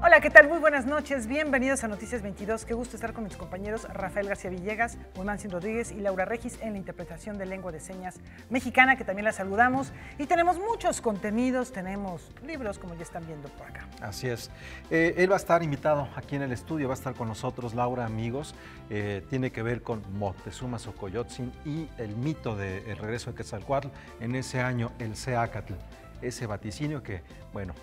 Hola, ¿qué tal? Muy buenas noches. Bienvenidos a Noticias 22. Qué gusto estar con mis compañeros Rafael García Villegas, Wilmansin Rodríguez y Laura Regis en la interpretación de lengua de señas mexicana, que también la saludamos. Y tenemos muchos contenidos, tenemos libros, como ya están viendo por acá. Así es. Él va a estar invitado aquí en el estudio, va a estar con nosotros, Laura, amigos. Tiene que ver con Moctezuma Xocoyotzin y el mito del regreso de Quetzalcóatl en ese año, el Seacatl, ese vaticinio que, bueno,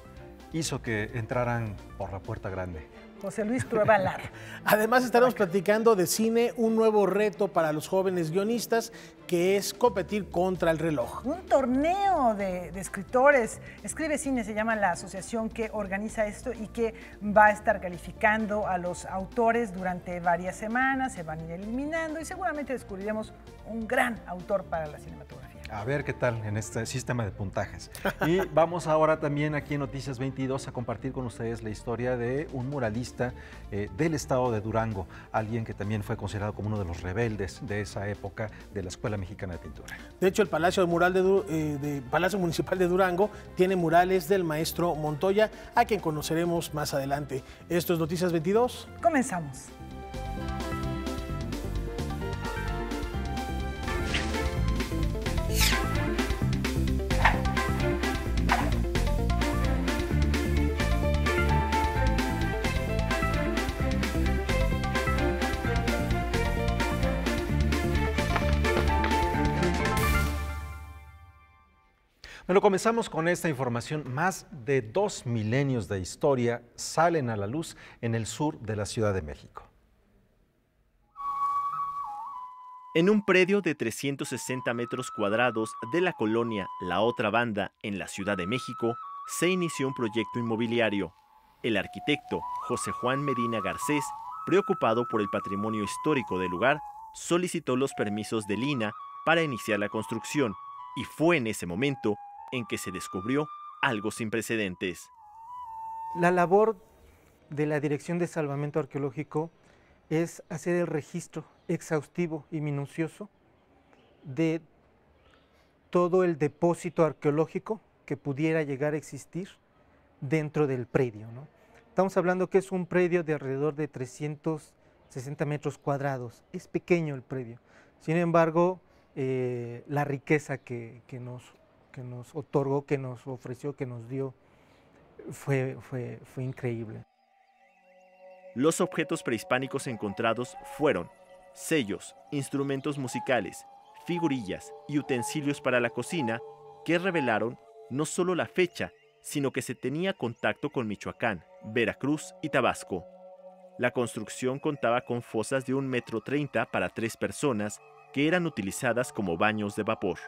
hizo que entraran por la puerta grande. José Luis Trueba Lara. Además estaremos platicando de cine, un nuevo reto para los jóvenes guionistas, que es competir contra el reloj. Un torneo de escritores. Escribe Cine se llama la asociación que organiza esto y que va a estar calificando a los autores durante varias semanas. Se van a ir eliminando y seguramente descubriremos un gran autor para la cinematografía. A ver qué tal en este sistema de puntajes. Y vamos ahora también aquí en Noticias 22 a compartir con ustedes la historia de un muralista del estado de Durango, alguien que también fue considerado como uno de los rebeldes de esa época de la Escuela Mexicana de Pintura. De hecho, el Palacio Municipal de Durango tiene murales del maestro Montoya, a quien conoceremos más adelante. Esto es Noticias 22. Comenzamos. Bueno, comenzamos con esta información. Más de 2 milenios de historia salen a la luz en el sur de la Ciudad de México. En un predio de 360 metros cuadrados de la colonia La Otra Banda, en la Ciudad de México, se inició un proyecto inmobiliario. El arquitecto José Juan Medina Garcés, preocupado por el patrimonio histórico del lugar, solicitó los permisos del INAH para iniciar la construcción, y fue en ese momento en que se descubrió algo sin precedentes. La labor de la Dirección de Salvamento Arqueológico es hacer el registro exhaustivo y minucioso de todo el depósito arqueológico que pudiera llegar a existir dentro del predio, ¿no? Estamos hablando que es un predio de alrededor de 360 metros cuadrados. Es pequeño el predio. Sin embargo, la riqueza que nos otorgó, que nos ofreció, que nos dio, fue increíble. Los objetos prehispánicos encontrados fueron sellos, instrumentos musicales, figurillas y utensilios para la cocina que revelaron no solo la fecha, sino que se tenía contacto con Michoacán, Veracruz y Tabasco. La construcción contaba con fosas de 1,30 m para 3 personas que eran utilizadas como baños de vapor.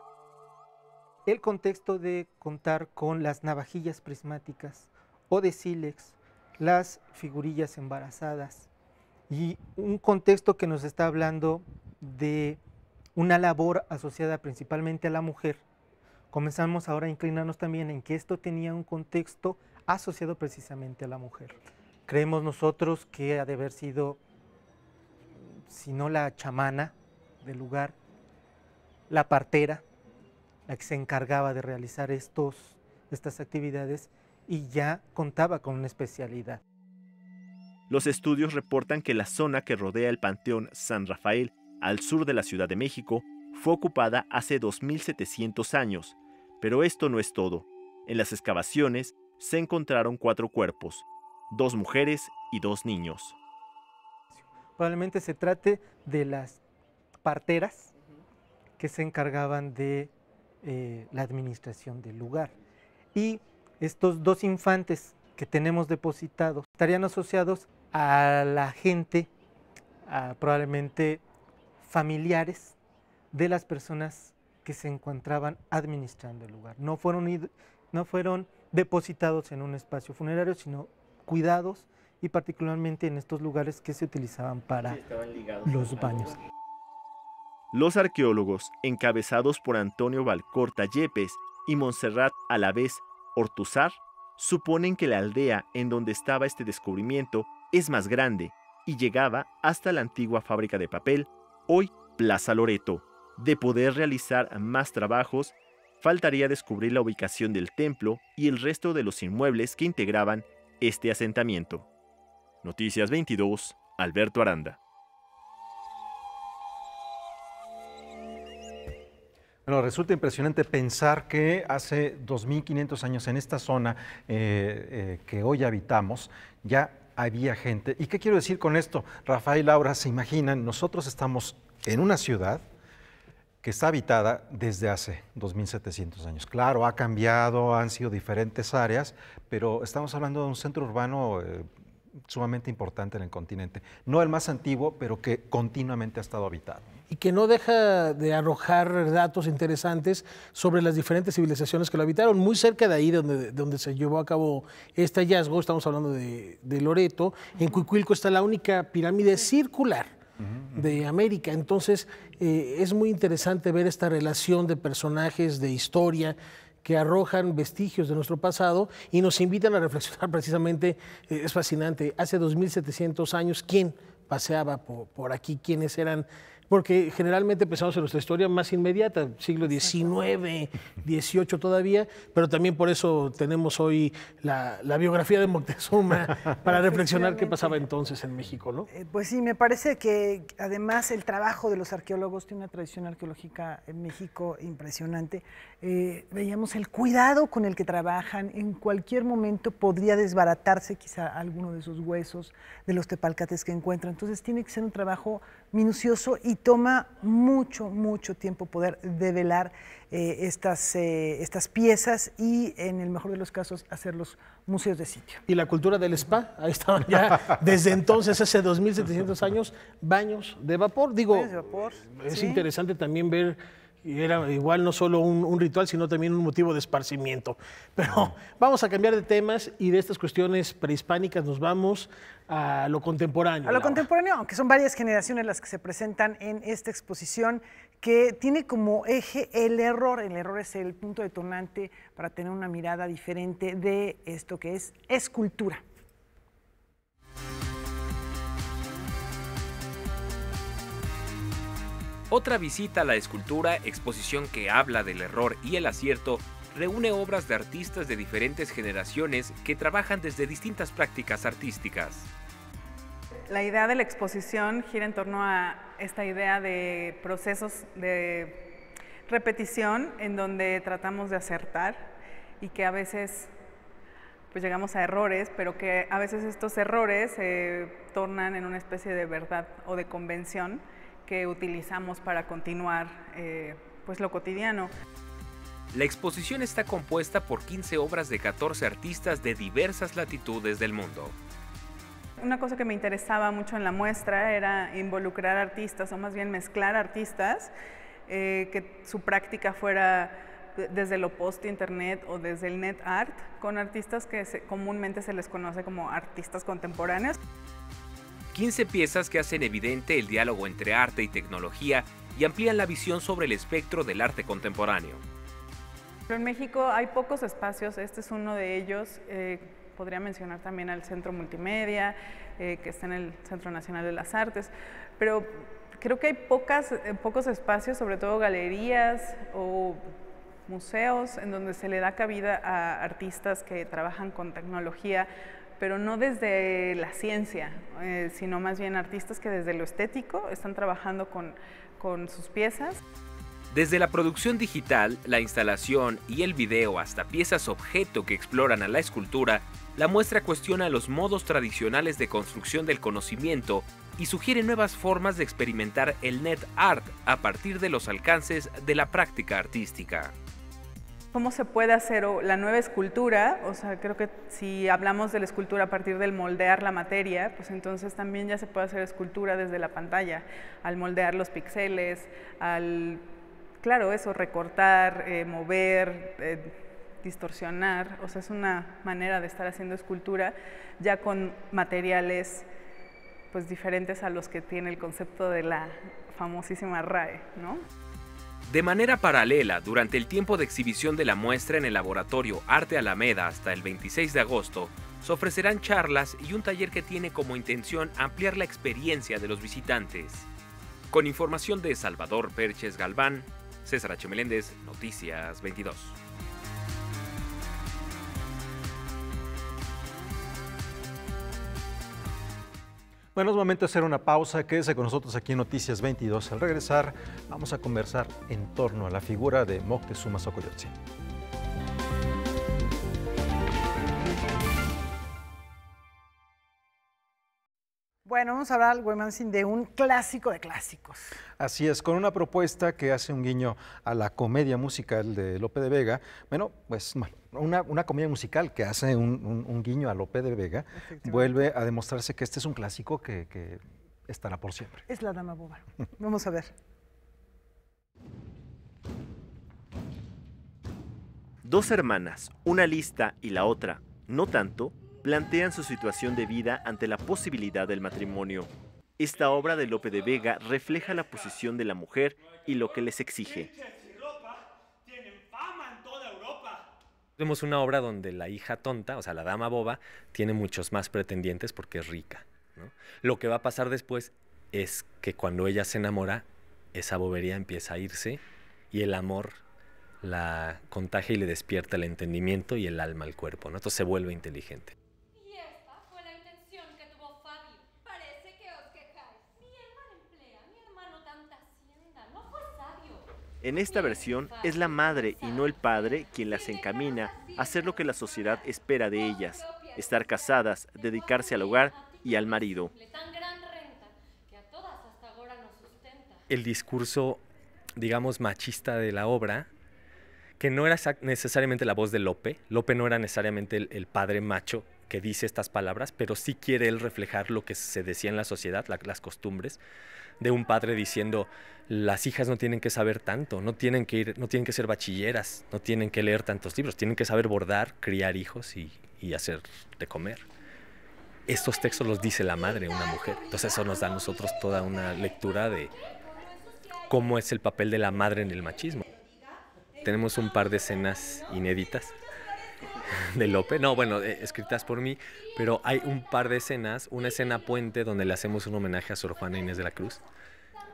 El contexto de contar con las navajillas prismáticas o de sílex, las figurillas embarazadas, y un contexto que nos está hablando de una labor asociada principalmente a la mujer. Comenzamos ahora a inclinarnos también en que esto tenía un contexto asociado precisamente a la mujer. Creemos nosotros que ha de haber sido, si no la chamana del lugar, la partera, la que se encargaba de realizar estas actividades, y ya contaba con una especialidad. Los estudios reportan que la zona que rodea el Panteón San Rafael, al sur de la Ciudad de México, fue ocupada hace 2.700 años, pero esto no es todo. En las excavaciones se encontraron 4 cuerpos, 2 mujeres y 2 niños. Probablemente se trate de las parteras que se encargaban de la administración del lugar. Y estos 2 infantes que tenemos depositados estarían asociados a la gente, probablemente familiares de las personas que se encontraban administrando el lugar. No fueron depositados en un espacio funerario, sino cuidados, y particularmente en estos lugares que se utilizaban para los baños. Los arqueólogos, encabezados por Antonio Valcorta Yepes y Montserrat Alavés Ortúzar, suponen que la aldea en donde estaba este descubrimiento es más grande y llegaba hasta la antigua fábrica de papel, hoy Plaza Loreto. De poder realizar más trabajos, faltaría descubrir la ubicación del templo y el resto de los inmuebles que integraban este asentamiento. Noticias 22, Alberto Aranda. Bueno, resulta impresionante pensar que hace 2.500 años en esta zona que hoy habitamos ya había gente. ¿Y qué quiero decir con esto? Rafael y Laura, se imaginan, nosotros estamos en una ciudad que está habitada desde hace 2.700 años. Claro, ha cambiado, han sido diferentes áreas, pero estamos hablando de un centro urbano sumamente importante en el continente. No el más antiguo, pero que continuamente ha estado habitado. Y que no deja de arrojar datos interesantes sobre las diferentes civilizaciones que lo habitaron. Muy cerca de ahí donde se llevó a cabo este hallazgo, estamos hablando de Loreto, en Cuicuilco está la única pirámide circular de América. Entonces es muy interesante ver esta relación de personajes, de historia, que arrojan vestigios de nuestro pasado y nos invitan a reflexionar precisamente. Es fascinante, hace 2.700 años, ¿quién paseaba por aquí? ¿Quiénes eran? Porque generalmente pensamos en nuestra historia más inmediata, siglo XIX, XVIII todavía, pero también por eso tenemos hoy la biografía de Moctezuma para reflexionar qué pasaba entonces en México, ¿no? Pues sí, me parece que además el trabajo de los arqueólogos tiene una tradición arqueológica en México impresionante. Veíamos el cuidado con el que trabajan, en cualquier momento podría desbaratarse quizá alguno de esos huesos, de los tepalcates que encuentran, entonces tiene que ser un trabajo minucioso y toma mucho tiempo poder develar estas piezas y, en el mejor de los casos, hacer los museos de sitio. Y la cultura del spa, ahí estaban ya desde entonces, hace 2.700 años, baños de vapor. Digo, Baños de vapor, es sí. interesante también ver, y era igual no solo un ritual, sino también un motivo de esparcimiento. Pero vamos a cambiar de temas y de estas cuestiones prehispánicas nos vamos a lo contemporáneo. A lo contemporáneo, aunque son varias generaciones las que se presentan en esta exposición, que tiene como eje el error. El error es el punto detonante para tener una mirada diferente de esto que es escultura. Otra visita a la escultura, exposición que habla del error y el acierto, reúne obras de artistas de diferentes generaciones que trabajan desde distintas prácticas artísticas. La idea de la exposición gira en torno a esta idea de procesos de repetición en donde tratamos de acertar y que a veces pues llegamos a errores, pero que a veces estos errores se tornan en una especie de verdad o de convención que utilizamos para continuar pues lo cotidiano. La exposición está compuesta por 15 obras de 14 artistas de diversas latitudes del mundo. Una cosa que me interesaba mucho en la muestra era involucrar artistas, o más bien mezclar artistas, que su práctica fuera desde lo post-internet o desde el net art, con artistas que comúnmente se les conoce como artistas contemporáneos. 15 piezas que hacen evidente el diálogo entre arte y tecnología y amplían la visión sobre el espectro del arte contemporáneo. Pero en México hay pocos espacios, este es uno de ellos. Podría mencionar también al Centro Multimedia, que está en el Centro Nacional de las Artes, pero creo que hay pocos espacios, sobre todo galerías o museos, en donde se le da cabida a artistas que trabajan con tecnología, pero no desde la ciencia, sino más bien artistas que desde lo estético están trabajando con sus piezas. Desde la producción digital, la instalación y el video hasta piezas objeto que exploran a la escultura, la muestra cuestiona los modos tradicionales de construcción del conocimiento y sugiere nuevas formas de experimentar el net art a partir de los alcances de la práctica artística. ¿Cómo se puede hacer la nueva escultura? O sea, creo que si hablamos de la escultura a partir del moldear la materia, pues entonces también ya se puede hacer escultura desde la pantalla, al moldear los píxeles, claro, eso, recortar, mover, distorsionar, o sea, es una manera de estar haciendo escultura ya con materiales pues diferentes a los que tiene el concepto de la famosísima RAE, ¿no? De manera paralela, durante el tiempo de exhibición de la muestra en el laboratorio Arte Alameda hasta el 26 de agosto, se ofrecerán charlas y un taller que tiene como intención ampliar la experiencia de los visitantes. Con información de Salvador Perches Galván, César H. Meléndez, Noticias 22. Bueno, es momento de hacer una pausa. Quédese con nosotros aquí en Noticias 22. Al regresar, vamos a conversar en torno a la figura de Moctezuma Xocoyotzin. Bueno, vamos a hablar, Güemanzin, de un clásico de clásicos. Así es, con una propuesta que hace un guiño a la comedia musical de Lope de Vega. Bueno, pues una comedia musical que hace un guiño a Lope de Vega, vuelve a demostrarse que este es un clásico que estará por siempre. Es La Dama Boba. Vamos a ver. Dos hermanas, una lista y la otra no tanto, plantean su situación de vida ante la posibilidad del matrimonio. Esta obra de Lope de Vega refleja la posición de la mujer y lo que les exige. Vemos una obra donde la hija tonta, o sea, la dama boba, tiene muchos más pretendientes porque es rica, ¿no? Lo que va a pasar después es que cuando ella se enamora, esa bobería empieza a irse y el amor la contagia y le despierta el entendimiento y el alma al cuerpo, ¿no? Entonces se vuelve inteligente. En esta versión es la madre y no el padre quien las encamina a hacer lo que la sociedad espera de ellas, estar casadas, dedicarse al hogar y al marido. El discurso, digamos, machista de la obra, que no era necesariamente la voz de Lope. Lope no era necesariamente el padre macho que dice estas palabras, pero sí quiere él reflejar lo que se decía en la sociedad, las costumbres de un padre diciendo: las hijas no tienen que saber tanto, no tienen que ser bachilleras, no tienen que leer tantos libros, tienen que saber bordar, criar hijos y hacer de comer. Estos textos los dice la madre, una mujer. Entonces eso nos da a nosotros toda una lectura de cómo es el papel de la madre en el machismo. Tenemos un par de escenas inéditas de Lope, escritas por mí, pero hay un par de escenas, una escena puente donde le hacemos un homenaje a Sor Juana Inés de la Cruz,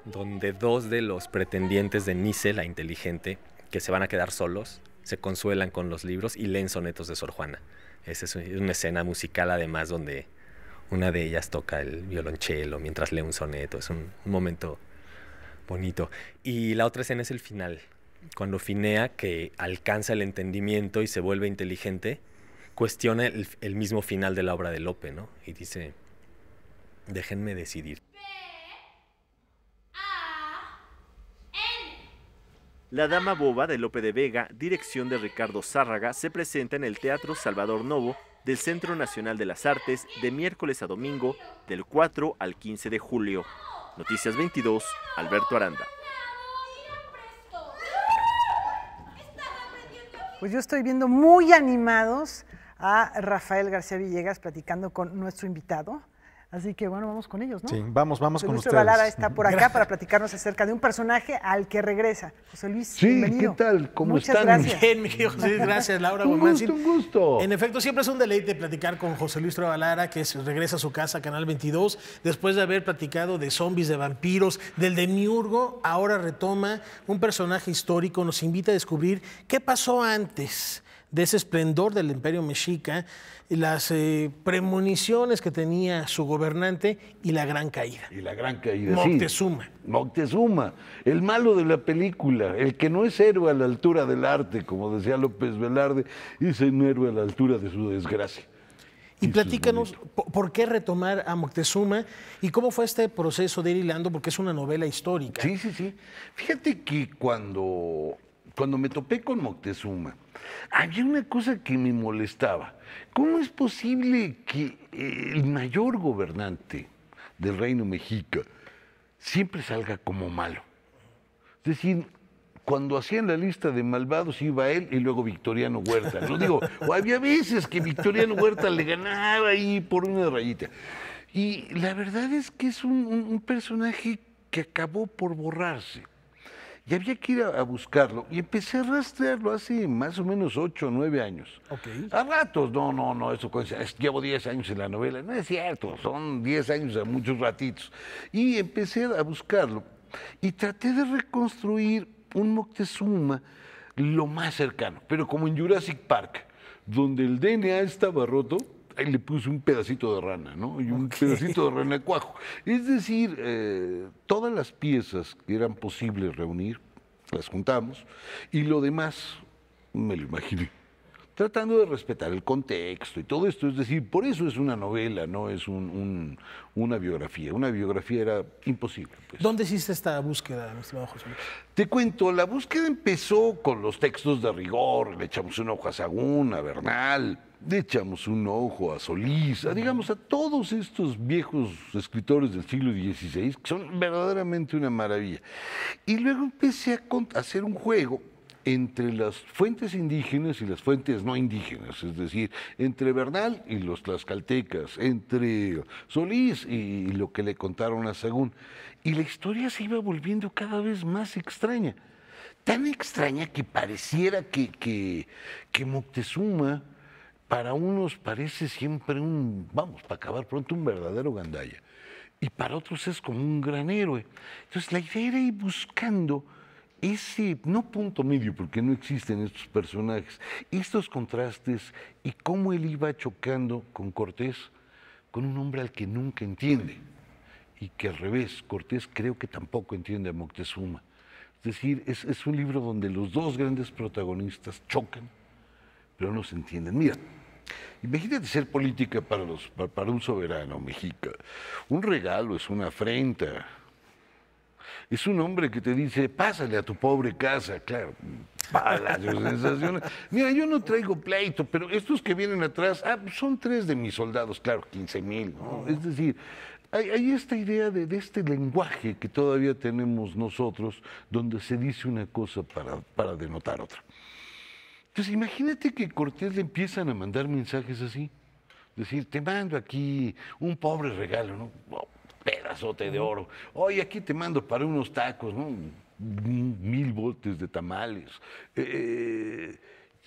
donde dos de los pretendientes de Nice, la inteligente, que se van a quedar solos, se consuelan con los libros y leen sonetos de Sor Juana. Esa es una escena musical, además, donde una de ellas toca el violonchelo mientras lee un soneto. Es un momento bonito. Y la otra escena es el final, cuando Finea, que alcanza el entendimiento y se vuelve inteligente, cuestiona el mismo final de la obra de Lope, ¿no? Y dice: déjenme decidir. La Dama Boba de Lope de Vega, dirección de Ricardo Zárraga, se presenta en el Teatro Salvador Novo del Centro Nacional de las Artes de miércoles a domingo, del 4 al 15 de julio. Noticias 22, Alberto Aranda. Pues yo estoy viendo muy animados a Rafael García Villegas platicando con nuestro invitado. Así que bueno, vamos con ellos, ¿no? Sí, vamos con José Luis ustedes. Lara está por acá para platicarnos acerca de un personaje al que regresa. José Luis, sí, bienvenido. ¿qué tal? ¿Cómo Muchas están? gracias. Bien, mi querido José Luis, gracias, Laura. Un gusto. En efecto, siempre es un deleite platicar con José Luis Lara, que regresa a su casa, Canal 22, después de haber platicado de zombies, de vampiros, del Demiurgo. Ahora retoma un personaje histórico, nos invita a descubrir qué pasó antes de ese esplendor del Imperio Mexica, las premoniciones que tenía su gobernante y la gran caída. Y la gran caída, Moctezuma. Sí. Moctezuma, el malo de la película, el que no es héroe a la altura del arte, como decía López Velarde, es un héroe a la altura de su desgracia. Y eso platícanos, ¿por qué retomar a Moctezuma y cómo fue este proceso de ir hilando? Porque es una novela histórica. Sí. Fíjate que cuando me topé con Moctezuma, había una cosa que me molestaba. ¿Cómo es posible que el mayor gobernante del reino mexica siempre salga como malo? Es decir, cuando hacían la lista de malvados iba él y luego Victoriano Huerta. No digo, o había veces que Victoriano Huerta le ganaba ahí por una rayita. Y la verdad es que es un personaje que acabó por borrarse. Y había que ir a buscarlo. Y empecé a rastrearlo hace más o menos 8 o 9 años. Okay. A ratos, no, llevo 10 años en la novela. No es cierto, son 10 años a muchos ratitos. Y empecé a buscarlo. Y traté de reconstruir un Moctezuma lo más cercano. Pero como en Jurassic Park, donde el DNA estaba roto, ahí le puse un pedacito de rana, ¿no? Y un pedacito de renacuajo. Es decir, todas las piezas que eran posibles reunir, las juntamos, y lo demás me lo imaginé, tratando de respetar el contexto y todo esto. Es decir, por eso es una novela, no es una biografía. Una biografía era imposible. Pues. ¿Dónde hiciste esta búsqueda, mi estimado José Luis? Te cuento, la búsqueda empezó con los textos de rigor. Le echamos un ojo a Sahagún, a Bernal, le echamos un ojo a Solís, digamos, a todos estos viejos escritores del siglo XVI, que son verdaderamente una maravilla. Y luego empecé a hacer un juego entre las fuentes indígenas y las fuentes no indígenas, es decir, entre Bernal y los tlaxcaltecas, entre Solís y lo que le contaron a Sahagún. Y la historia se iba volviendo cada vez más extraña, tan extraña que pareciera que Moctezuma para unos parece siempre vamos, para acabar pronto, un verdadero gandaya, y para otros es como un gran héroe. Entonces la idea era ir buscando ese, no punto medio, porque no existen estos personajes, estos contrastes y cómo él iba chocando con Cortés, con un hombre al que nunca entiende, y que al revés, Cortés creo que tampoco entiende a Moctezuma. Es decir, es un libro donde los dos grandes protagonistas chocan, pero no se entienden. Mira, imagínate ser política para un soberano mexica. Un regalo es una afrenta. Es un hombre que te dice, pásale a tu pobre casa, claro, palacio, sensaciones. Mira, yo no traigo pleito, pero estos que vienen atrás, son 3 de mis soldados, claro, 15,000, ¿no? Es decir, hay esta idea de este lenguaje que todavía tenemos nosotros, donde se dice una cosa para denotar otra. Entonces, imagínate que Cortés le empiezan a mandar mensajes así, decir, te mando aquí un pobre regalo, ¿no? Pedazote de oro. Oye, aquí te mando para unos tacos, ¿no? 1000 botes de tamales.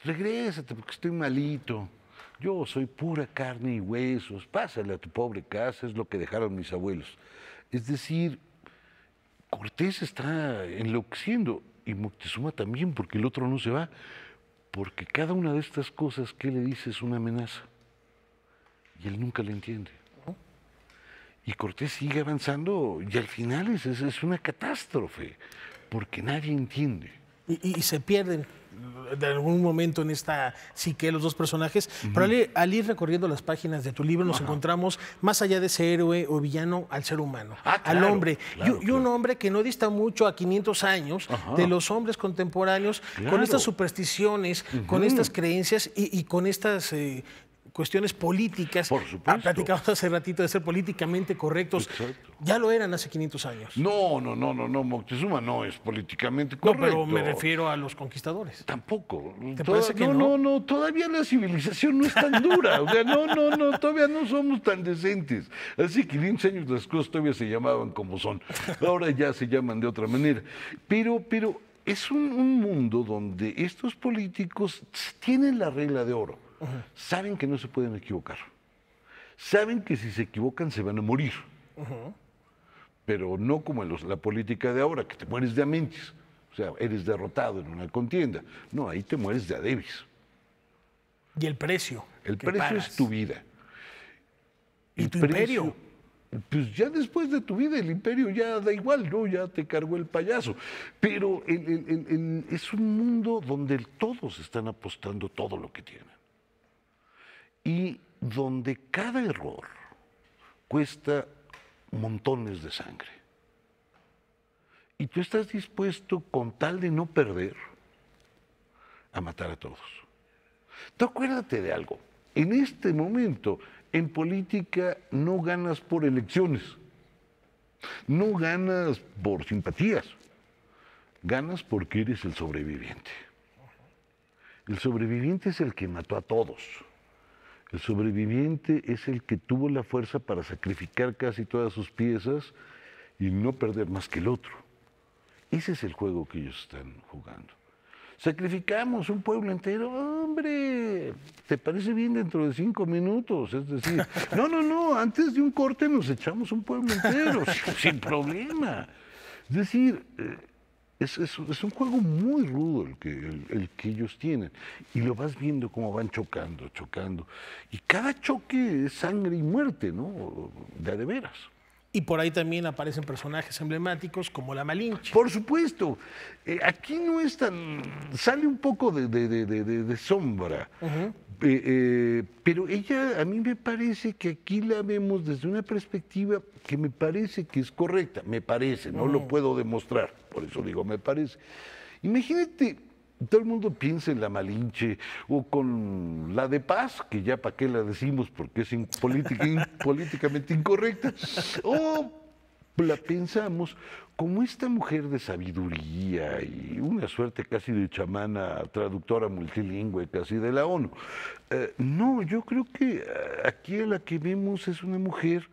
Regrésate porque estoy malito. Yo soy pura carne y huesos. Pásale a tu pobre casa, es lo que dejaron mis abuelos. Es decir, Cortés está enloqueciendo y Moctezuma también, porque el otro no se va. Porque cada una de estas cosas que le dice es una amenaza. Y él nunca le entiende. Y Cortés sigue avanzando y al final es una catástrofe, porque nadie entiende. Y se pierden de algún momento en esta psique los dos personajes, pero al ir recorriendo las páginas de tu libro nos encontramos más allá de ese héroe o villano al ser humano, al hombre, y un hombre que no dista mucho a 500 años de los hombres contemporáneos, con estas supersticiones, con estas creencias y con estas cuestiones políticas. Por supuesto. Platicamos hace ratito de ser políticamente correctos. Exacto. Ya lo eran hace 500 años. No, Moctezuma no es políticamente correcto. No, pero me refiero a los conquistadores. Tampoco. ¿Te parece que no? No, todavía la civilización no es tan dura. O sea, no, todavía no somos tan decentes. Así 500 años las cosas todavía se llamaban como son. Ahora ya se llaman de otra manera. Pero es un mundo donde estos políticos tienen la regla de oro. Saben que no se pueden equivocar. Saben que si se equivocan se van a morir. Pero no como en la política de ahora, que te mueres de a mentis. O sea, eres derrotado en una contienda. No, ahí te mueres de a debis. ¿Y el precio? El precio es tu vida. ¿Y tu imperio? Pues ya después de tu vida el imperio ya da igual, ¿no? Ya te cargó el payaso. Pero es un mundo donde todos están apostando todo lo que tienen. Y donde cada error cuesta montones de sangre. Y tú estás dispuesto, con tal de no perder, a matar a todos. Tú acuérdate de algo. En este momento, en política, no ganas por elecciones. No ganas por simpatías. Ganas porque eres el sobreviviente. El sobreviviente es el que mató a todos. El sobreviviente es el que tuvo la fuerza para sacrificar casi todas sus piezas y no perder más que el otro. Ese es el juego que ellos están jugando. Sacrificamos un pueblo entero, hombre, ¿te parece bien dentro de 5 minutos? Es decir, no, antes de un corte nos echamos un pueblo entero, sin problema. Es decir, Es un juego muy rudo el que ellos tienen. Y lo vas viendo cómo van chocando, chocando. Y cada choque es sangre y muerte, ¿no? De veras. Y por ahí también aparecen personajes emblemáticos como la Malinche. Por supuesto. Aquí no es tan... Sale un poco de sombra. Pero ella, a mí me parece que aquí la vemos desde una perspectiva que me parece que es correcta. Me parece, no lo puedo demostrar. Por eso digo, me parece. Imagínate, todo el mundo piensa en la Malinche o con la de Paz, que ya para qué la decimos porque es políticamente incorrecta, o la pensamos como esta mujer de sabiduría y una suerte casi de chamana, traductora multilingüe casi de la ONU. No, yo creo que aquí a la que vemos es una mujer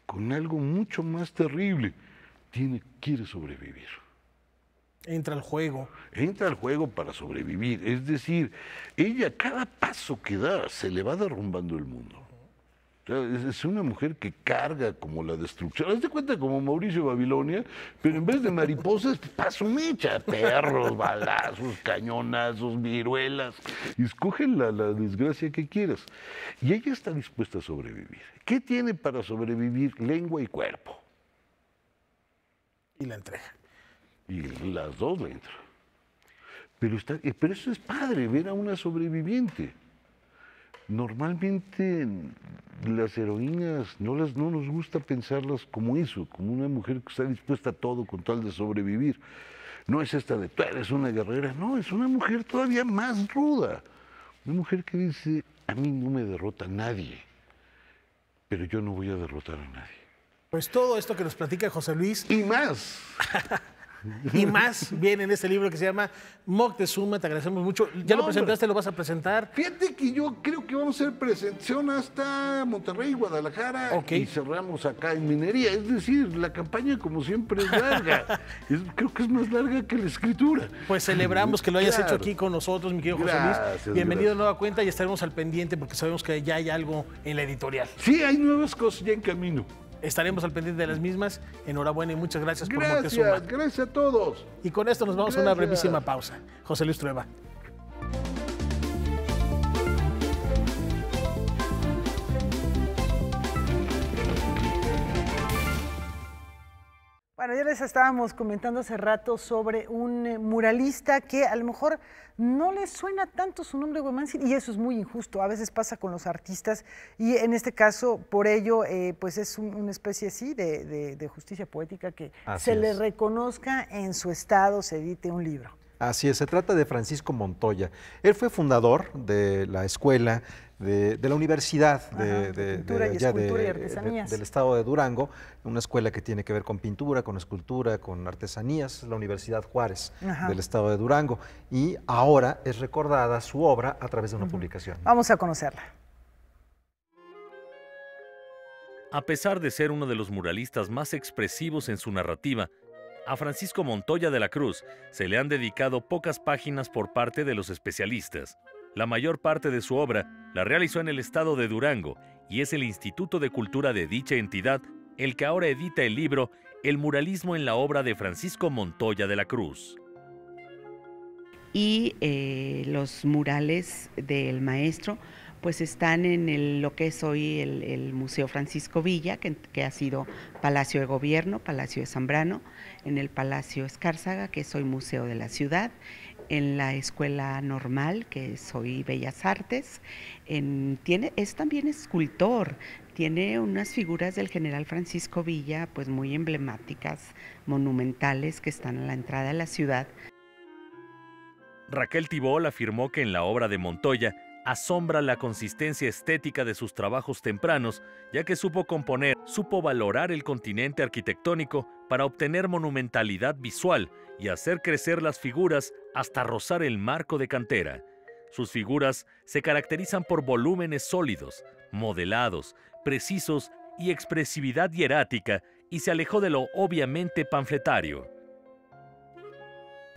con algo mucho más terrible. Quiere sobrevivir. Entra al juego. Entra al juego para sobrevivir. Es decir, ella cada paso que da se le va derrumbando el mundo. O sea, es una mujer que carga como la destrucción. Haz de cuenta como Mauricio Babilonia, pero en vez de mariposas, paso mecha. Perros, balazos, cañonazos, viruelas. Y escogen la desgracia que quieras. Y ella está dispuesta a sobrevivir. ¿Qué tiene para sobrevivir? Lengua y cuerpo. Y la entrega. Y las dos le entran. Pero eso es padre, ver a una sobreviviente. Normalmente las heroínas no nos gusta pensarlas como eso, como una mujer que está dispuesta a todo con tal de sobrevivir. No es esta de tú eres una guerrera, no, es una mujer todavía más ruda. Una mujer que dice, a mí no me derrota nadie, pero yo no voy a derrotar a nadie. Pues todo esto que nos platica José Luis. Y más. Y más viene en este libro que se llama Moctezuma. Te agradecemos mucho. ¿Ya lo presentaste? ¿Lo vas a presentar? Fíjate que yo creo que vamos a hacer presentación hasta Monterrey, Guadalajara, y cerramos acá en Minería. Es decir, la campaña como siempre es larga. Creo que es más larga que la escritura. Pues celebramos que lo hayas hecho aquí con nosotros, mi querido José Luis. Bienvenido a Nueva Cuenta y estaremos al pendiente porque sabemos que ya hay algo en la editorial. Sí, hay nuevas cosas ya en camino. Estaremos al pendiente de las mismas. Enhorabuena y muchas gracias por Moctezuma. Gracias a todos. Y con esto nos vamos a una brevísima pausa. José Luis Trueba. Bueno, ya les estábamos comentando hace rato sobre un muralista que a lo mejor no les suena tanto su nombre, Huemanzin, y eso es muy injusto. A veces pasa con los artistas y en este caso, por ello, pues es una especie así de justicia poética que le reconozca en su estado, se edite un libro. Así es, se trata de Francisco Montoya. Él fue fundador de la escuela, de la universidad de pintura y escultura y artesanías del estado de Durango, una escuela que tiene que ver con pintura, con escultura, con artesanías, la Universidad Juárez del estado de Durango, y ahora es recordada su obra a través de una publicación. Vamos a conocerla. A pesar de ser uno de los muralistas más expresivos en su narrativa, a Francisco Montoya de la Cruz se le han dedicado pocas páginas por parte de los especialistas. La mayor parte de su obra la realizó en el estado de Durango y es el Instituto de Cultura de dicha entidad el que ahora edita el libro El muralismo en la obra de Francisco Montoya de la Cruz. Y los murales del maestro pues están en lo que es hoy el Museo Francisco Villa, que ha sido Palacio de Gobierno, Palacio de Zambrano, en el Palacio Escárzaga, que es hoy Museo de la Ciudad, en la Escuela Normal, que es hoy Bellas Artes. Es también escultor, tiene unas figuras del general Francisco Villa pues muy emblemáticas, monumentales, que están a la entrada de la ciudad. Raquel Tibol afirmó que en la obra de Montoya asombra la consistencia estética de sus trabajos tempranos, ya que supo componer, supo valorar el continente arquitectónico para obtener monumentalidad visual y hacer crecer las figuras hasta rozar el marco de cantera. Sus figuras se caracterizan por volúmenes sólidos, modelados, precisos y expresividad hierática, y se alejó de lo obviamente panfletario.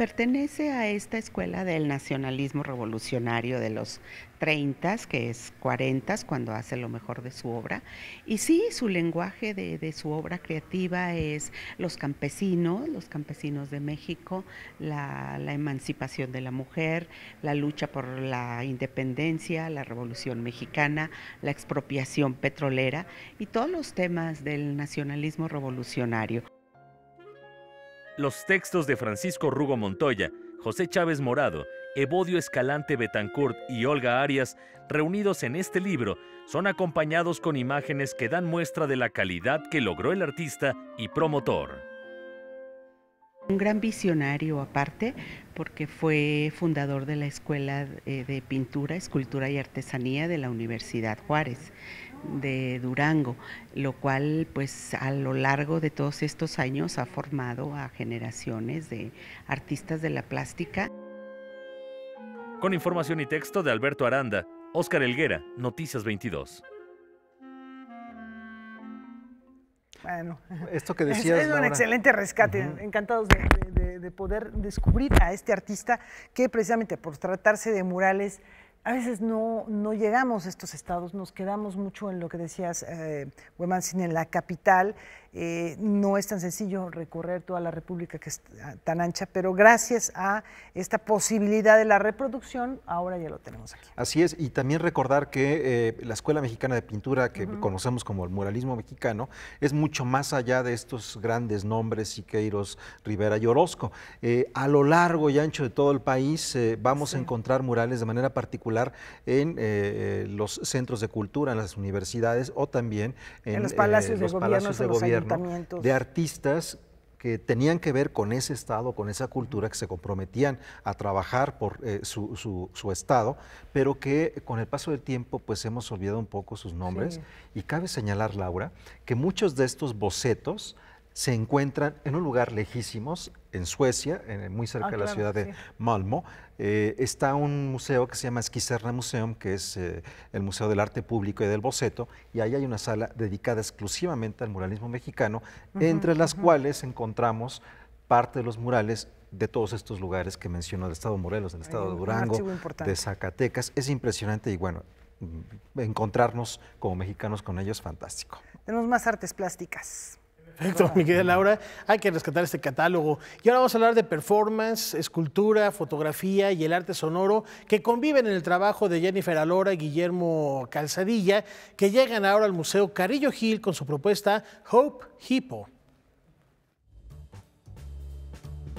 Pertenece a esta escuela del nacionalismo revolucionario de los 30, que es 40, cuando hace lo mejor de su obra. Y sí, su lenguaje de su obra creativa es los campesinos de México, la emancipación de la mujer, la lucha por la independencia, la Revolución Mexicana, la expropiación petrolera y todos los temas del nacionalismo revolucionario. Los textos de Francisco Rugo Montoya, José Chávez Morado, Evodio Escalante Betancourt y Olga Arias, reunidos en este libro, son acompañados con imágenes que dan muestra de la calidad que logró el artista y promotor. Un gran visionario aparte, porque fue fundador de la Escuela de Pintura, Escultura y Artesanía de la Universidad Juárez de Durango, lo cual pues a lo largo de todos estos años ha formado a generaciones de artistas de la plástica. Con información y texto de Alberto Aranda, Óscar Helguera, Noticias 22. Bueno, esto que decías, es un Laura, excelente rescate. Encantados de poder descubrir a este artista que precisamente por tratarse de murales, a veces no llegamos a estos estados, nos quedamos mucho en lo que decías, Huemancin, en la capital. No es tan sencillo recorrer toda la República, que es tan ancha, pero gracias a esta posibilidad de la reproducción, ahora ya lo tenemos aquí. Así es, y también recordar que la Escuela Mexicana de Pintura, que conocemos como el muralismo mexicano, es mucho más allá de estos grandes nombres, Siqueiros, Rivera y Orozco. A lo largo y ancho de todo el país vamos a encontrar murales de manera particular en los centros de cultura, en las universidades o también en los palacios de gobierno de artistas que tenían que ver con ese estado, con esa cultura, que se comprometían a trabajar por su estado, pero que con el paso del tiempo pues hemos olvidado un poco sus nombres. Sí. Y cabe señalar, Laura, que muchos de estos bocetos se encuentran en un lugar lejísimos, en Suecia, muy cerca de la ciudad de Malmö. Está un museo que se llama Esquiserna Museum, que es el Museo del Arte Público y del Boceto, y ahí hay una sala dedicada exclusivamente al muralismo mexicano, entre las cuales encontramos parte de los murales de todos estos lugares que mencionó, del estado de Morelos, del estado de Durango, de Zacatecas. Es impresionante y bueno, encontrarnos como mexicanos con ellos, fantástico. Tenemos más artes plásticas. Perfecto, mi querida Laura, hay que rescatar este catálogo. Y ahora vamos a hablar de performance, escultura, fotografía y el arte sonoro que conviven en el trabajo de Jennifer Alora y Guillermo Calzadilla, que llegan ahora al Museo Carrillo Gil con su propuesta Hope Hippo.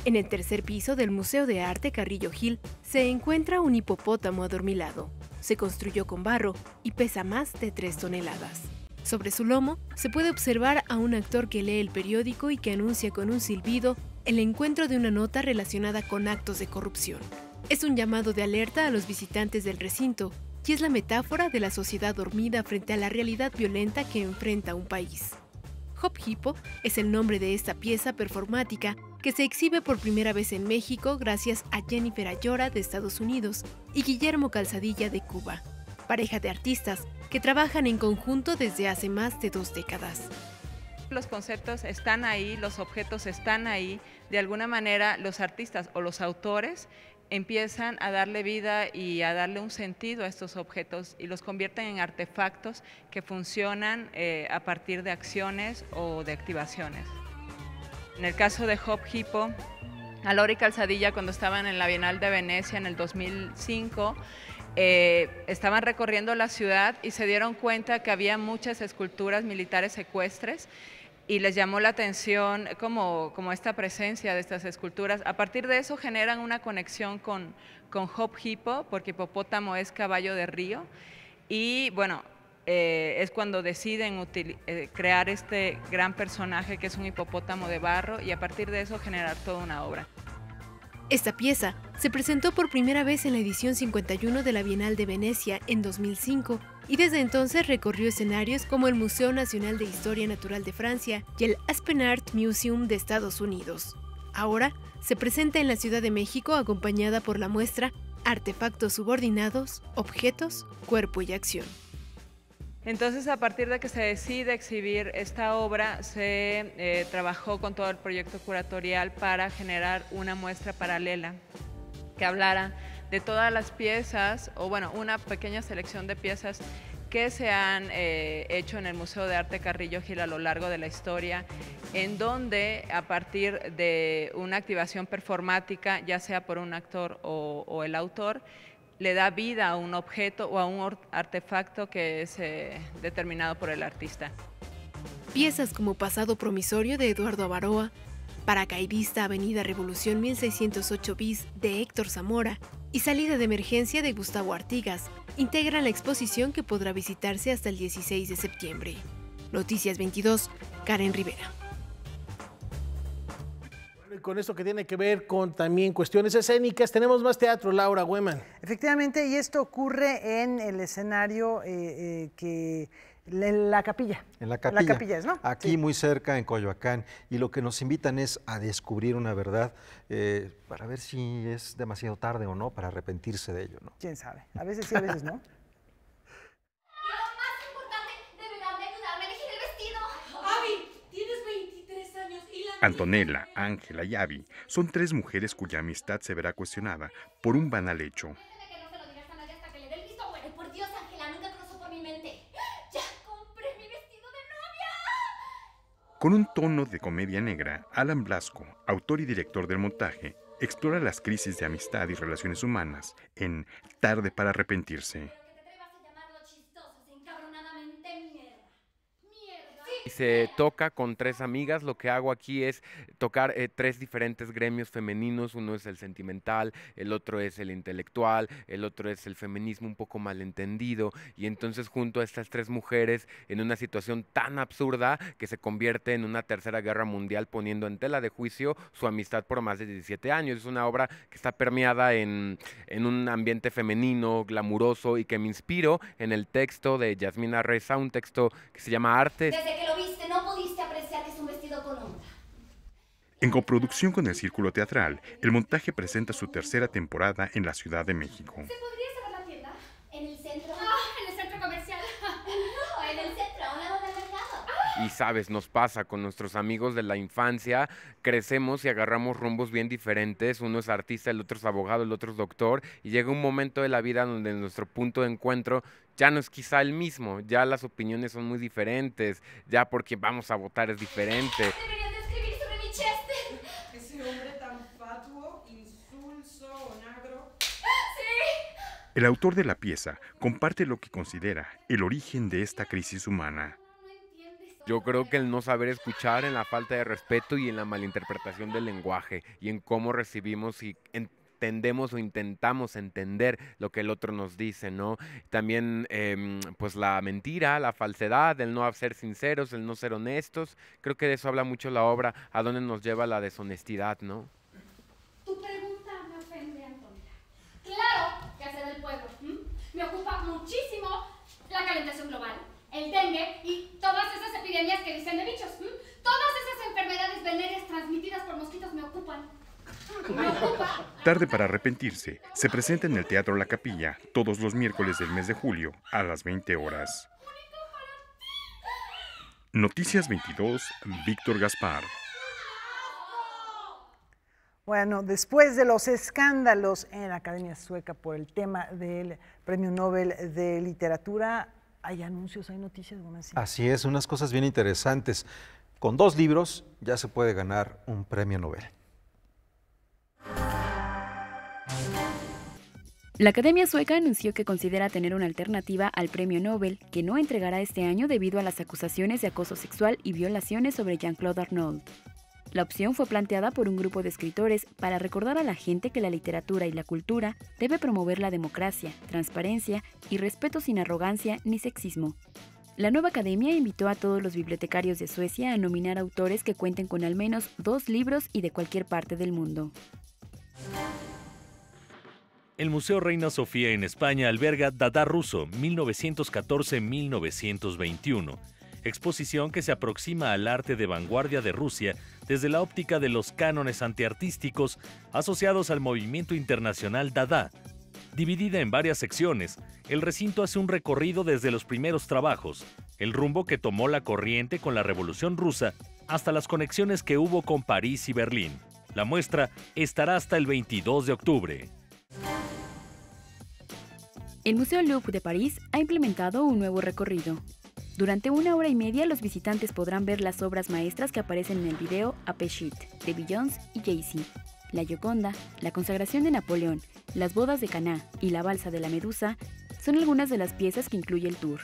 En el tercer piso del Museo de Arte Carrillo Gil se encuentra un hipopótamo adormilado. Se construyó con barro y pesa más de 3 toneladas. Sobre su lomo se puede observar a un actor que lee el periódico y que anuncia con un silbido el encuentro de una nota relacionada con actos de corrupción. Es un llamado de alerta a los visitantes del recinto y es la metáfora de la sociedad dormida frente a la realidad violenta que enfrenta un país. Hope Hippo es el nombre de esta pieza performática que se exhibe por primera vez en México gracias a Jennifer Alora de Estados Unidos y Guillermo Calzadilla de Cuba, pareja de artistas que trabajan en conjunto desde hace más de 2 décadas. Los conceptos están ahí, los objetos están ahí, de alguna manera los artistas o los autores empiezan a darle vida y a darle un sentido a estos objetos y los convierten en artefactos que funcionan a partir de acciones o de activaciones. En el caso de Hope Hippo, Alora y Calzadilla, cuando estaban en la Bienal de Venecia en el 2005, estaban recorriendo la ciudad y se dieron cuenta que había muchas esculturas militares ecuestres y les llamó la atención como esta presencia de estas esculturas. A partir de eso generan una conexión con Hope Hippo, porque hipopótamo es caballo de río, y bueno, es cuando deciden crear este gran personaje que es un hipopótamo de barro y a partir de eso generar toda una obra. Esta pieza se presentó por primera vez en la edición 51 de la Bienal de Venecia en 2005 y desde entonces recorrió escenarios como el Museo Nacional de Historia Natural de Francia y el Aspen Art Museum de Estados Unidos. Ahora se presenta en la Ciudad de México acompañada por la muestra Artefactos subordinados, objetos, cuerpo y acción. Entonces, a partir de que se decide exhibir esta obra, se trabajó con todo el proyecto curatorial para generar una muestra paralela que hablara de todas las piezas, o bueno, una pequeña selección de piezas que se han hecho en el Museo de Arte Carrillo Gil a lo largo de la historia, en donde a partir de una activación performática, ya sea por un actor o el autor, le da vida a un objeto o a un artefacto que es determinado por el artista. Piezas como Pasado Promisorio de Eduardo Avaroa, Paracaidista Avenida Revolución 1608 bis de Héctor Zamora y Salida de Emergencia de Gustavo Artigas integran la exposición que podrá visitarse hasta el 16 de septiembre. Noticias 22, Karen Rivera. Con esto que tiene que ver con también cuestiones escénicas, tenemos más teatro, Laura Weman. Efectivamente, y esto ocurre en el escenario en la capilla. En la capilla. La capilla es, ¿no? Aquí sí. Muy cerca, en Coyoacán, y lo que nos invitan es a descubrir una verdad para ver si es demasiado tarde o no para arrepentirse de ello, ¿no? ¿Quién sabe? A veces sí, a veces no. Antonella, Ángela y Abby son 3 mujeres cuya amistad se verá cuestionada por un banal hecho. Con un tono de comedia negra, Alan Blasco, autor y director del montaje, explora las crisis de amistad y relaciones humanas en Tarde para arrepentirse. Se toca con 3 amigas. Lo que hago aquí es tocar 3 diferentes gremios femeninos. Uno es el sentimental, el otro es el intelectual, el otro es el feminismo un poco malentendido. Y entonces junto a estas 3 mujeres en una situación tan absurda que se convierte en una tercera guerra mundial, poniendo en tela de juicio su amistad por más de 17 años. Es una obra que está permeada en un ambiente femenino, glamuroso, y que me inspiro en el texto de Yasmina Reza, un texto que se llama Arte. Desde que lo viste, no pudiste apreciar que es un vestido con honra. En coproducción con el Círculo Teatral, el montaje presenta su tercera temporada en la Ciudad de México. ¿Se podría saber la tienda? ¿En el centro? En el centro comercial. No, en el centro, a un lado del mercado. Y sabes, nos pasa con nuestros amigos de la infancia, crecemos y agarramos rumbos bien diferentes. Uno es artista, el otro es abogado, el otro es doctor, y llega un momento de la vida donde nuestro punto de encuentro ya no es quizá el mismo, ya las opiniones son muy diferentes, ya porque vamos a votar es diferente. Deberías de escribir sobre mi Chester. Ese hombre tan fatuo, insulso, onagro. ¡Sí! El autor de la pieza comparte lo que considera el origen de esta crisis humana. Yo creo que el no saber escuchar, en la falta de respeto y en la malinterpretación del lenguaje, y en cómo recibimos y entendemos o intentamos entender lo que el otro nos dice, ¿no? También pues la mentira, la falsedad, el no ser sinceros, el no ser honestos. Creo que de eso habla mucho la obra, a dónde nos lleva la deshonestidad, ¿no? Tu pregunta me ofende, Antonella. Claro que hacer del pueblo. Me ocupa muchísimo la calentación global, el dengue y todas esas epidemias que dicen de bichos. Todas esas enfermedades venéreas transmitidas por mosquitos me ocupan. Tarde para arrepentirse se presenta en el Teatro La Capilla todos los miércoles del mes de julio a las 20 horas. Noticias 22, Víctor Gaspar. Bueno, después de los escándalos en la Academia Sueca por el tema del Premio Nobel de Literatura, ¿hay anuncios, hay noticias? Así es, unas cosas bien interesantes. Con 2 libros ya se puede ganar un premio Nobel. La Academia Sueca anunció que considera tener una alternativa al Premio Nobel, que no entregará este año debido a las acusaciones de acoso sexual y violaciones sobre Jean-Claude Arnault. La opción fue planteada por un grupo de escritores para recordar a la gente que la literatura y la cultura debe promover la democracia, transparencia y respeto sin arrogancia ni sexismo. La nueva academia invitó a todos los bibliotecarios de Suecia a nominar autores que cuenten con al menos 2 libros y de cualquier parte del mundo. El Museo Reina Sofía en España alberga Dada ruso, 1914-1921, exposición que se aproxima al arte de vanguardia de Rusia desde la óptica de los cánones antiartísticos asociados al movimiento internacional Dada. Dividida en varias secciones, el recinto hace un recorrido desde los primeros trabajos, el rumbo que tomó la corriente con la Revolución Rusa, hasta las conexiones que hubo con París y Berlín. La muestra estará hasta el 22 de octubre. El Museo Louvre de París ha implementado un nuevo recorrido. Durante 1 hora y media, los visitantes podrán ver las obras maestras que aparecen en el video Apeshit de Beyoncé y Jay-Z. La Gioconda, la consagración de Napoleón, las bodas de Caná y la balsa de la Medusa son algunas de las piezas que incluye el tour.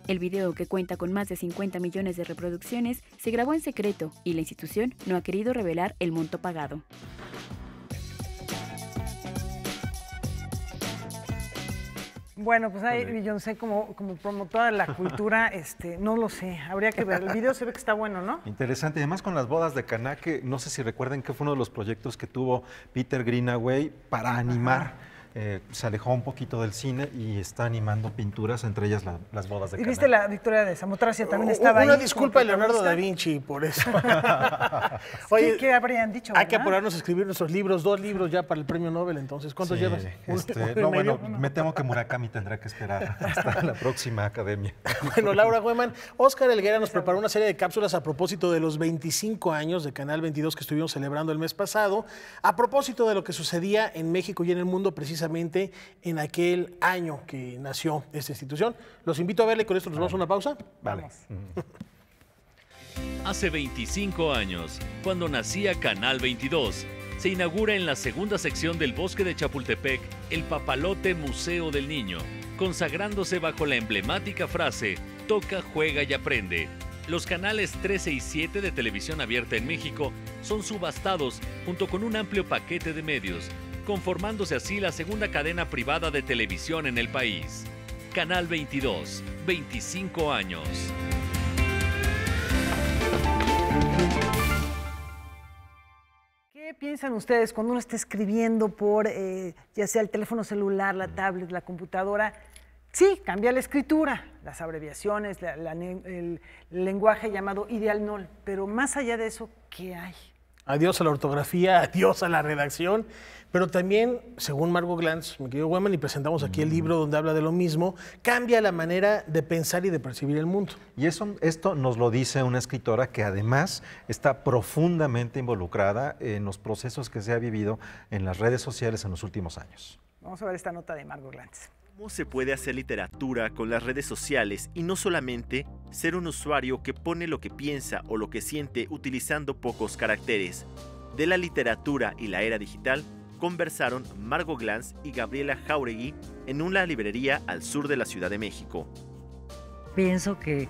El video, que cuenta con más de 50 millones de reproducciones, se grabó en secreto y la institución no ha querido revelar el monto pagado. Bueno, pues ahí Beyoncé como promotora de la cultura, no lo sé, habría que ver. El video se ve que está bueno, ¿no? Interesante, y además con las bodas de Caná, que no sé si recuerden que fue uno de los proyectos que tuvo Peter Greenaway para animar. Se alejó un poquito del cine y está animando pinturas, entre ellas las bodas de Caná. ¿Y viste la victoria de Samotracia? También estaba ahí. Una disculpa a Leonardo da Vinci por eso. Oye, ¿qué habrían dicho? Hay que apurarnos a escribir nuestros libros, 2 libros ya para el premio Nobel, entonces. ¿Cuántos llevas? No, bueno, me temo que Murakami tendrá que esperar hasta la próxima academia. Bueno, Laura Hueman, Óscar Helguera nos preparó una serie de cápsulas a propósito de los 25 años de Canal 22 que estuvimos celebrando el mes pasado, a propósito de lo que sucedía en México y en el mundo precisamente en aquel año que nació esta institución. Los invito a verle, con esto nos vamos a una pausa. Vale. Hace 25 años, cuando nacía Canal 22, se inaugura en la segunda sección del Bosque de Chapultepec el Papalote Museo del Niño, consagrándose bajo la emblemática frase "Toca, juega y aprende". Los canales 13 y 7 de televisión abierta en México son subastados junto con un amplio paquete de medios, conformándose así la segunda cadena privada de televisión en el país. Canal 22, 25 años. ¿Qué piensan ustedes cuando uno está escribiendo por, ya sea el teléfono celular, la tablet, la computadora? Sí, cambia la escritura, las abreviaciones, el lenguaje llamado ideal null, pero más allá de eso, ¿qué hay? Adiós a la ortografía, adiós a la redacción, pero también, según Margot Glantz, mi querido Hueman, y presentamos aquí el libro donde habla de lo mismo, cambia la manera de pensar y de percibir el mundo. Y esto nos lo dice una escritora que además está profundamente involucrada en los procesos que se ha vivido en las redes sociales en los últimos años. Vamos a ver esta nota de Margot Glantz. ¿Cómo se puede hacer literatura con las redes sociales y no solamente ser un usuario que pone lo que piensa o lo que siente utilizando pocos caracteres? De la literatura y la era digital conversaron Margot Glantz y Gabriela Jauregui en una librería al sur de la Ciudad de México. Pienso que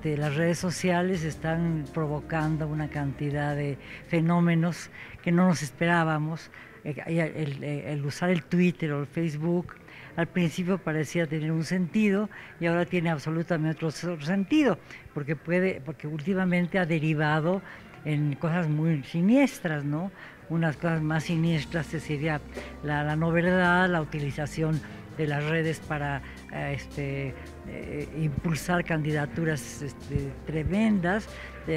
las redes sociales están provocando una cantidad de fenómenos que no nos esperábamos. El usar el Twitter o el Facebook al principio parecía tener un sentido y ahora tiene absolutamente otro sentido, porque últimamente ha derivado en cosas muy siniestras, ¿no? Unas cosas más siniestras sería la no verdad, la utilización de las redes para impulsar candidaturas tremendas,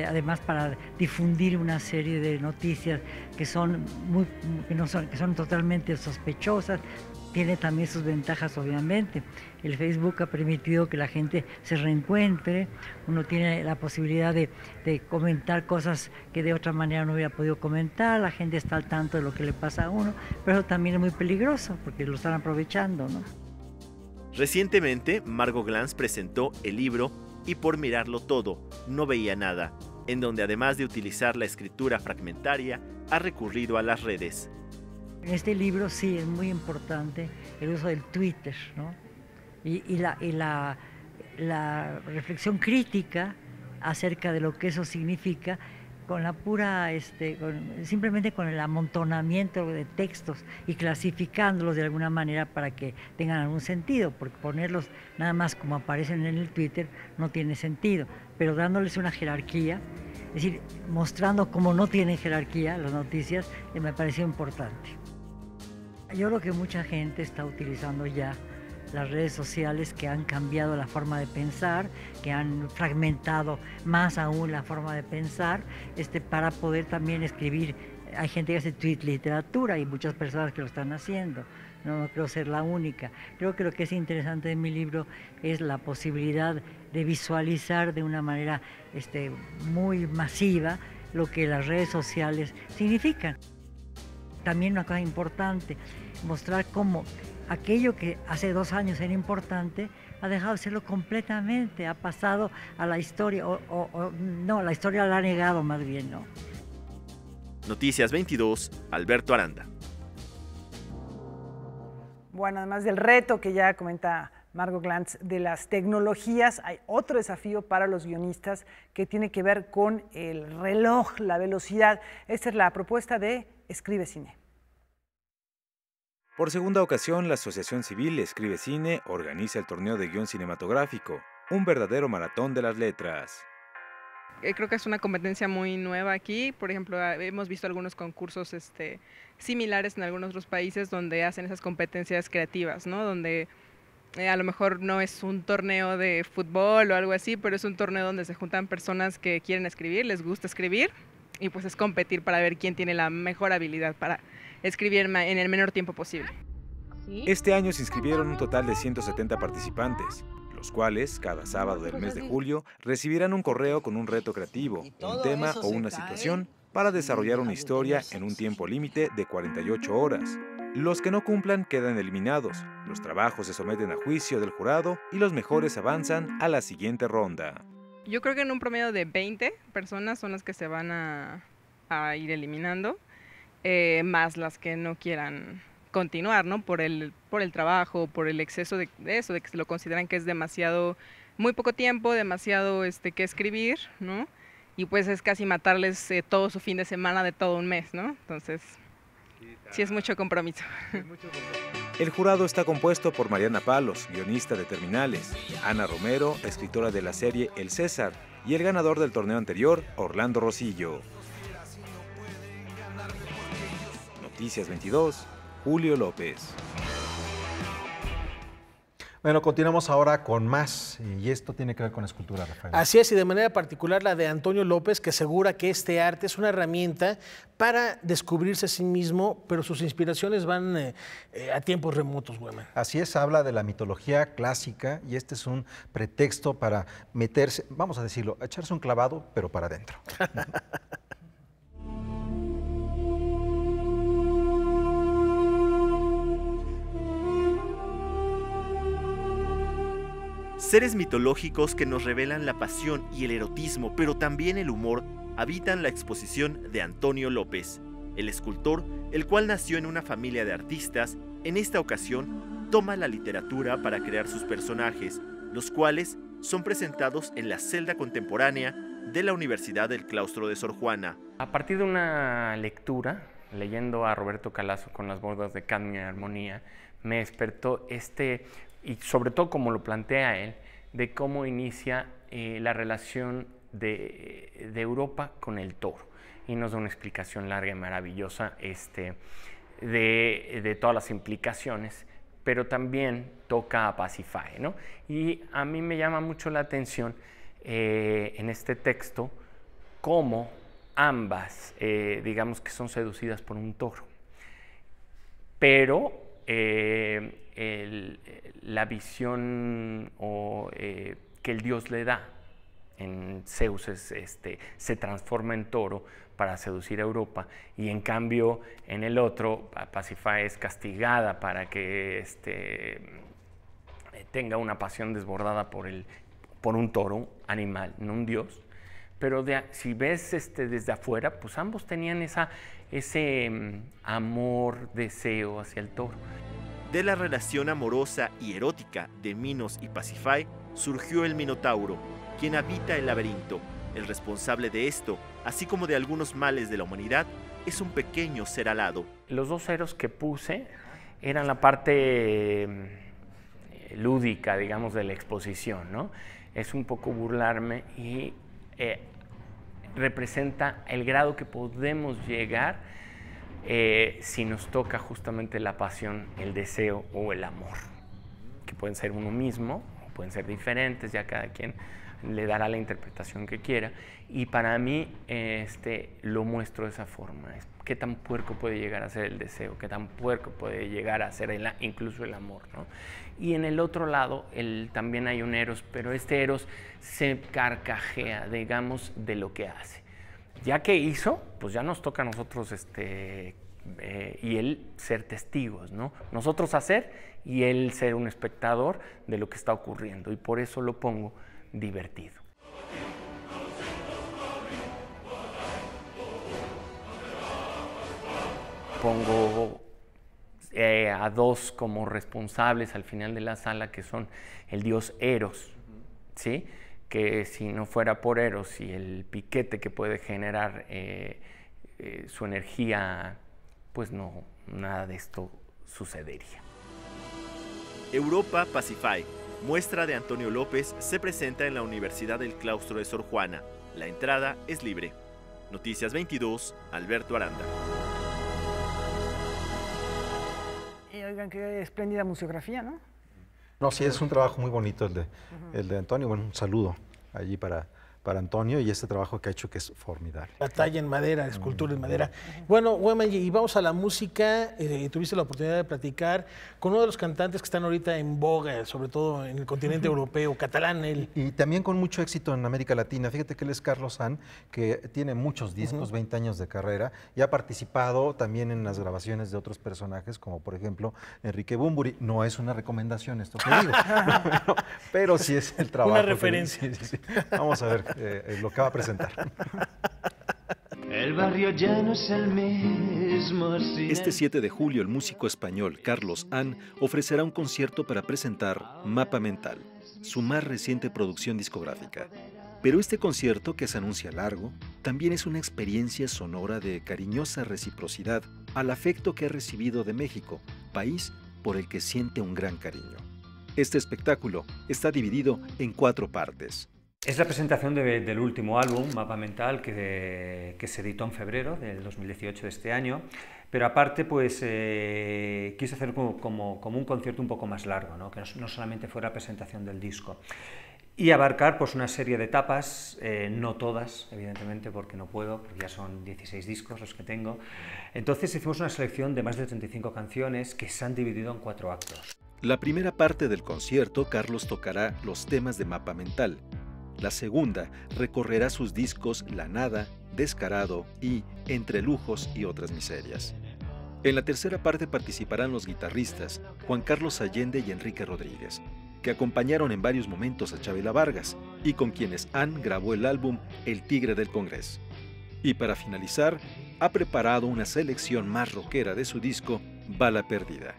además para difundir una serie de noticias que son totalmente sospechosas. Tiene también sus ventajas, obviamente. El Facebook ha permitido que la gente se reencuentre, uno tiene la posibilidad de comentar cosas que de otra manera no hubiera podido comentar, la gente está al tanto de lo que le pasa a uno, pero eso también es muy peligroso porque lo están aprovechando, ¿no? Recientemente, Margot Glantz presentó el libro Y por mirarlo todo, no veía nada, en donde además de utilizar la escritura fragmentaria, ha recurrido a las redes. En este libro sí es muy importante el uso del Twitter, ¿no? y la reflexión crítica acerca de lo que eso significa, con la pura, simplemente con el amontonamiento de textos y clasificándolos de alguna manera para que tengan algún sentido, porque ponerlos nada más como aparecen en el Twitter no tiene sentido, pero dándoles una jerarquía, es decir, mostrando cómo no tienen jerarquía las noticias, me pareció importante. Yo creo que mucha gente está utilizando ya las redes sociales, que han cambiado la forma de pensar, que han fragmentado más aún la forma de pensar, para poder también escribir hay gente que hace tweet literatura y muchas personas que lo están haciendo. No creo ser la única. Creo que lo que es interesante de mi libro es la posibilidad de visualizar de una manera muy masiva lo que las redes sociales significan. También una cosa importante, mostrar cómo aquello que hace 2 años era importante ha dejado de serlo completamente, ha pasado a la historia, no, la historia la ha negado más bien, ¿no? Noticias 22, Alberto Aranda. Bueno, además del reto que ya comenta Margot Glantz de las tecnologías, hay otro desafío para los guionistas que tiene que ver con el reloj, la velocidad. Esta es la propuesta de Escribe Cine. Por segunda ocasión, la Asociación Civil Escribe Cine organiza el torneo de guión cinematográfico, un verdadero maratón de las letras. Creo que es una competencia muy nueva aquí. Por ejemplo, hemos visto algunos concursos similares en algunos otros países donde hacen esas competencias creativas, ¿no? Donde a lo mejor no es un torneo de fútbol o algo así, pero es un torneo donde se juntan personas que quieren escribir, les gusta escribir, y pues es competir para ver quién tiene la mejor habilidad para escribir en el menor tiempo posible. Este año se inscribieron un total de 170 participantes, los cuales, cada sábado del mes de julio, recibirán un correo con un reto creativo, un tema o una situación para desarrollar una historia en un tiempo límite de 48 horas. Los que no cumplan quedan eliminados, los trabajos se someten a juicio del jurado y los mejores avanzan a la siguiente ronda. Yo creo que en un promedio de 20 personas son las que se van a ir eliminando, más las que no quieran continuar, ¿no? Por el trabajo, por el exceso de eso, de que se lo consideran que es demasiado, muy poco tiempo, demasiado que escribir, ¿no? Y pues es casi matarles todo su fin de semana de todo un mes, ¿no? Entonces, sí es mucho compromiso. El jurado está compuesto por Mariana Palos, guionista de Terminales, Ana Romero, escritora de la serie El César, y el ganador del torneo anterior, Orlando Rosillo. Noticias 22, Julio López. Bueno, continuamos ahora con más, y esto tiene que ver con escultura, Rafael. Así es, y de manera particular la de Antonio López, que asegura que este arte es una herramienta para descubrirse a sí mismo, pero sus inspiraciones van a tiempos remotos, Güeman. Así es, habla de la mitología clásica, y este es un pretexto para meterse, vamos a decirlo, echarse un clavado, pero para adentro. Seres mitológicos que nos revelan la pasión y el erotismo, pero también el humor, habitan la exposición de Antonio López. El escultor, el cual nació en una familia de artistas, en esta ocasión toma la literatura para crear sus personajes, los cuales son presentados en la celda contemporánea de la Universidad del Claustro de Sor Juana. A partir de una lectura, leyendo a Roberto Calazo con Las bodas de Cadmio y Armonía, me despertó y sobre todo como lo plantea él, de cómo inicia la relación de Europa con el toro. Y nos da una explicación larga y maravillosa de todas las implicaciones, pero también toca a Pasífae, ¿no? Y a mí me llama mucho la atención en este texto cómo ambas, digamos que son seducidas por un toro, pero la visión que el dios le da en Zeus se transforma en toro para seducir a Europa, y en cambio en el otro Pasífae es castigada para que tenga una pasión desbordada por un toro, animal, no un dios. Pero si ves desde afuera, pues ambos tenían ese amor, deseo hacia el toro. De la relación amorosa y erótica de Minos y Pasífae surgió el Minotauro, quien habita el laberinto. El responsable de esto, así como de algunos males de la humanidad, es un pequeño ser alado. Los dos ceros que puse eran la parte lúdica, digamos, de la exposición, ¿no? Es un poco burlarme y representa el grado que podemos llegar si nos toca justamente la pasión, el deseo o el amor, que pueden ser uno mismo, o pueden ser diferentes, ya cada quien le dará la interpretación que quiera. Y para mí lo muestro de esa forma. Qué tan puerco puede llegar a ser el deseo, qué tan puerco puede llegar a ser incluso el amor, ¿no? Y en el otro lado también hay un Eros, pero este Eros se carcajea, digamos, de lo que hace. Ya que hizo, pues ya nos toca a nosotros y él ser testigos, ¿no? Nosotros hacer y él ser un espectador de lo que está ocurriendo. Y por eso lo pongo divertido. Pongo a dos como responsables al final de la sala, que son el dios Eros, ¿sí? Que si no fuera por Eros y el piquete que puede generar su energía, pues no, nada de esto sucedería. Europa Pacify, muestra de Antonio López, se presenta en la Universidad del Claustro de Sor Juana. La entrada es libre. Noticias 22, Alberto Aranda. Oigan, qué espléndida museografía, ¿no? No, sí, es un trabajo muy bonito el de Antonio. Bueno, un saludo allí para Antonio y este trabajo que ha hecho, que es formidable. La talla en madera, escultura en madera. Bueno, Weymanji, y vamos a la música. Tuviste la oportunidad de platicar con uno de los cantantes que están ahorita en boga, sobre todo en el continente europeo, catalán él. Y también con mucho éxito en América Latina. Fíjate que él es Carlos San, que tiene muchos discos, 20 años de carrera, y ha participado también en las grabaciones de otros personajes, como por ejemplo Enrique Bunbury. No es una recomendación esto que digo, pero sí es el trabajo. Una referencia. Sí. Vamos a ver lo que va a presentar. El barrio ya no es el mismo. Este 7 de julio, el músico español Carlos An ofrecerá un concierto para presentar Mapa Mental, su más reciente producción discográfica. Pero este concierto, que se anuncia largo, también es una experiencia sonora de cariñosa reciprocidad al afecto que ha recibido de México, país por el que siente un gran cariño. Este espectáculo está dividido en 4 partes. Es la presentación del último álbum, Mapa Mental, que se editó en febrero del 2018 de este año, pero aparte pues quise hacer como un concierto un poco más largo, ¿no? Que no solamente fuera la presentación del disco, y abarcar pues una serie de etapas, no todas, evidentemente, porque no puedo, porque ya son 16 discos los que tengo. Entonces hicimos una selección de más de 35 canciones que se han dividido en 4 actos. La primera parte del concierto, Carlos tocará los temas de Mapa Mental. La segunda recorrerá sus discos La Nada, Descarado y Entre Lujos y Otras Miserias. En la tercera parte participarán los guitarristas Juan Carlos Allende y Enrique Rodríguez, que acompañaron en varios momentos a Chavela Vargas y con quienes Ann grabó el álbum El Tigre del Congreso. Y para finalizar, ha preparado una selección más rockera de su disco Bala Perdida.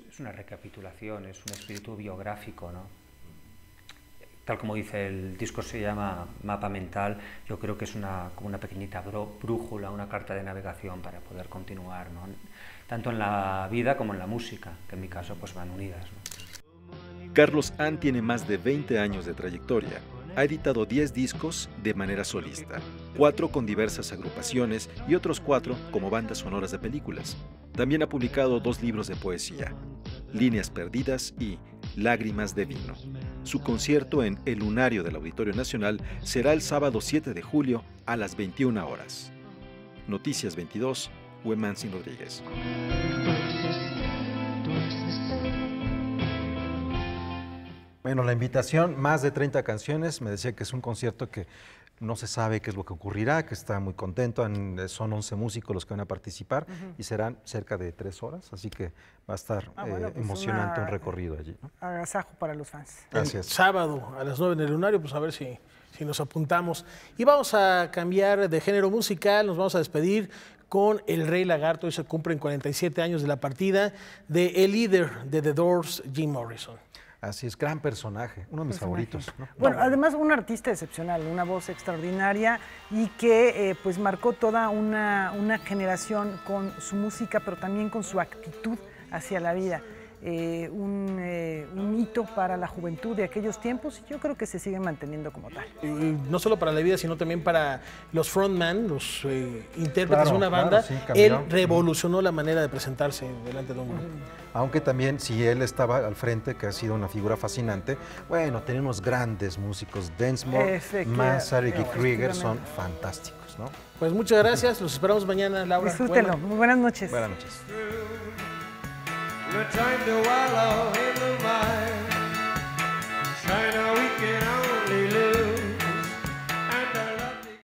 Es una recapitulación, es un espíritu biográfico, ¿no? Tal como dice el disco, se llama Mapa Mental. Yo creo que es como una pequeñita brújula, una carta de navegación para poder continuar, ¿no? Tanto en la vida como en la música, que en mi caso pues van unidas, ¿no? Carlos An tiene más de 20 años de trayectoria. Ha editado 10 discos de manera solista, 4 con diversas agrupaciones y otros 4 como bandas sonoras de películas. También ha publicado 2 libros de poesía, Líneas Perdidas y Lágrimas de Vino. Su concierto en El Lunario del Auditorio Nacional será el sábado 7 de julio a las 21 horas. Noticias 22, Weymanji Rodríguez. Bueno, la invitación, más de 30 canciones, me decía que es un concierto que no se sabe qué es lo que ocurrirá, que está muy contento, son 11 músicos los que van a participar y serán cerca de 3 horas, así que va a estar emocionante un recorrido allí, ¿no? Agasajo para los fans. Gracias. Sábado a las 9 en el Lunario, pues a ver si nos apuntamos. Y vamos a cambiar de género musical, nos vamos a despedir con El Rey Lagarto. Hoy se cumplen 47 años de la partida de el líder de The Doors, Jim Morrison. Así es, gran personaje, uno de mis favoritos, ¿no? Bueno, además un artista excepcional, una voz extraordinaria y que pues marcó toda una generación con su música, pero también con su actitud hacia la vida. un hito para la juventud de aquellos tiempos, y yo creo que se sigue manteniendo como tal. No solo para la vida, sino también para los frontman, los intérpretes de una banda. Sí, él revolucionó la manera de presentarse delante de un grupo. Aunque también, si él estaba al frente, que ha sido una figura fascinante, bueno, tenemos grandes músicos, Densmore, Manzarek y Krieger, son fantásticos, ¿no? Pues muchas gracias, los esperamos mañana, Laura. Disfrútenlo, muy buenas noches. Buenas noches. No time to wallow in